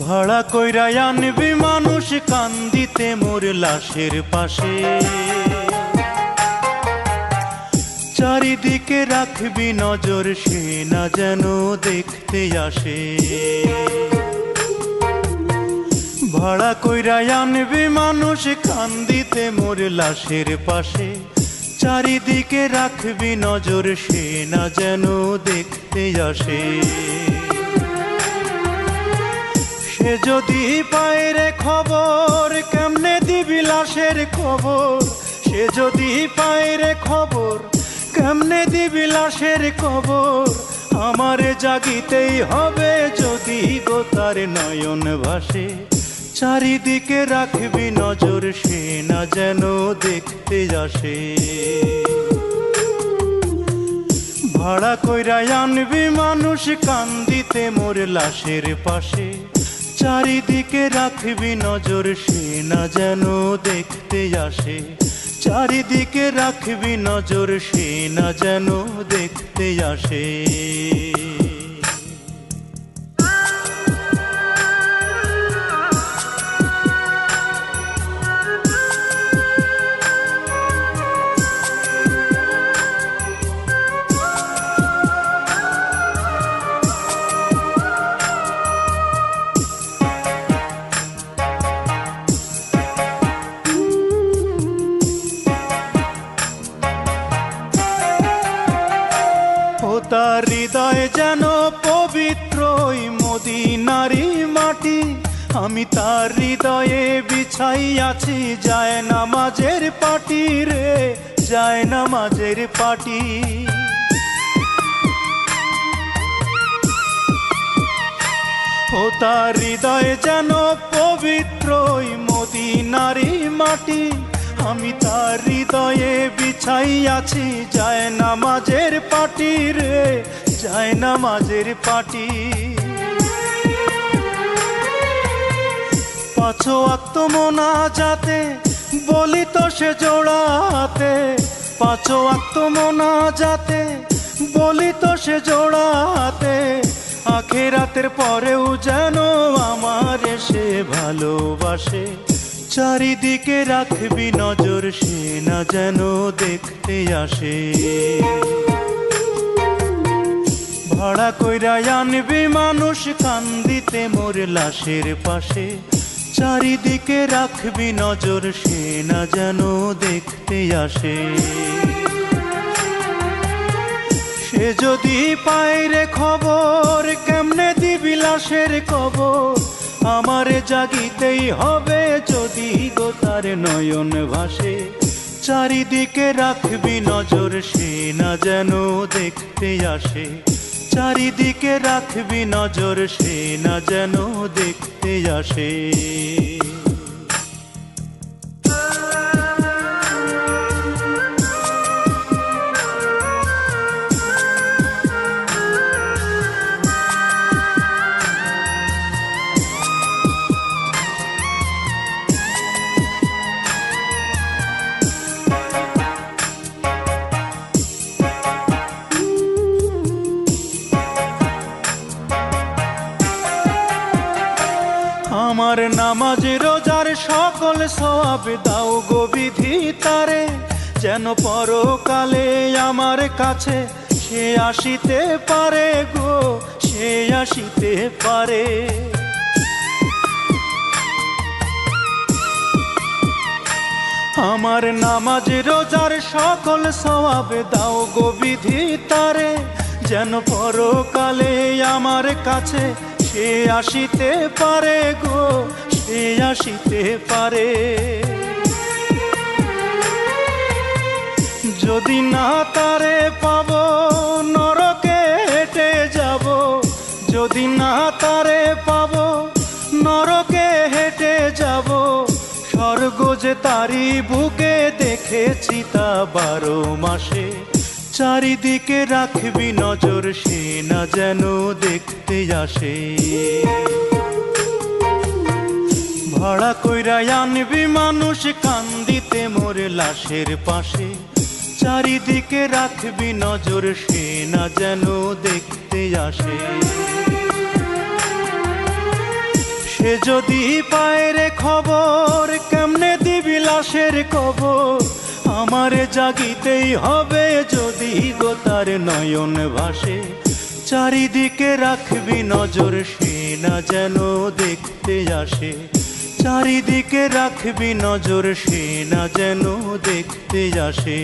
ভাড়া কইরা আনবি মানুষ কান্দিতে মোর লাশের পাশে, চারিদিকে রাখবি নজর সে না যেন দেখতে আসে। ভাড়া কইরা আনবি মানুষ কান্দিতে মোর লাশের পাশে, চারিদিকে রাখবি নজর সে না যেন দেখতে আসে। সে যদি পায় রে খবর কেমনে দিবি লাশের খবর, সে যদি পায় রে খবর কেমনে দিবি লাশের খবর। আমারে জাগিতেই হবে যদি গো তার নয়ন ভাসে, চারিদিকে রাখবি নজর সে না যেন দেখতে আসে। ভাড়া কইরা আনবি মানুষ কান্দিতে মোর লাশের পাশে, চারিদিকে রাখবি নজর সে না যেন দেখতে আসে। চারিদিকে রাখবি নজর সে না যেন দেখতে আসে। তার হৃদয় যেন পবিত্র ওই মদিনারি মাটি, আমি তার হৃদয়ে বিছাই আছি যায় নামাজের পাটি রে, যায় নামাজের পাটি। ও তার হৃদয় যেন পবিত্র ওই মদিনারি মাটি, আমি তার হৃদয়ে বিছাই আছি যায় নামাজের পাটি রে, যায় নামাজের পাটি। পাঁচ ওয়াক্ত মোনাজাতে বলি তো সে জোড়াতে, পাঁচ ওয়াক্ত মোনাজাতে বলি তো সে জোড়াতে। আখিরাতের পরেও যেন আমার সে ভালোবাসে, চারিদিকে রাখবি নজর সে না যেন দেখতে আসে। ভাড়া কইরা আনবি মানুষ কান্দিতে মোর লাশের পাশে, চারিদিকে রাখবি নজর সে না যেন দেখতে আসে। সে যদি পায় রে খবর কেমনে দিবি লাশের খবর, আমারে জাগিতেই হবে যদি গো তার নয়ন ভাসে। চারিদিকে রাখবি নজর সে না যেন দেখতে আসে, চারিদিকে রাখবি নজর সে না যেন দেখতে আসে। আমার নামাজ রোজার সকল সওয়াব দাও গো বিধি তারে, যেন পরকালে আমার কাছে সে আসিতে পারে গো, সে আসিতে পারে। আমার নামাজ রোজার সকল সওয়াব দাও গো বিধি তারে, যেন পরকালে আমার কাছে সে আসিতে পারে গো, সে আসিতে পারে। যদি না তারে পাবো নরকে হেঁটে যাব, যদি না তারে পাবো নরকে হেঁটে যাব। স্বর্গ যে তারি বুকে দেখেছি তা 12 মাসে, চারিদিকে রাখবি নজর সে না যেন দেখতে আসে। ভাড়া কইরা আনবি মানুষ কান্দিতে মোর লাশের পাশে, চারিদিকে রাখবি নজর সে না যেন দেখতে আসে। সে যদি পায় রে খবর কেমনে দিবি লাশের কবর, আমারে জাগিতেই হবে যদি গো তার নয়ন ভাসে। চারিদিকে রাখবি নজর সে না যেন দেখতে আসে, চারিদিকে রাখবি নজর সে না যেন দেখতে আসে।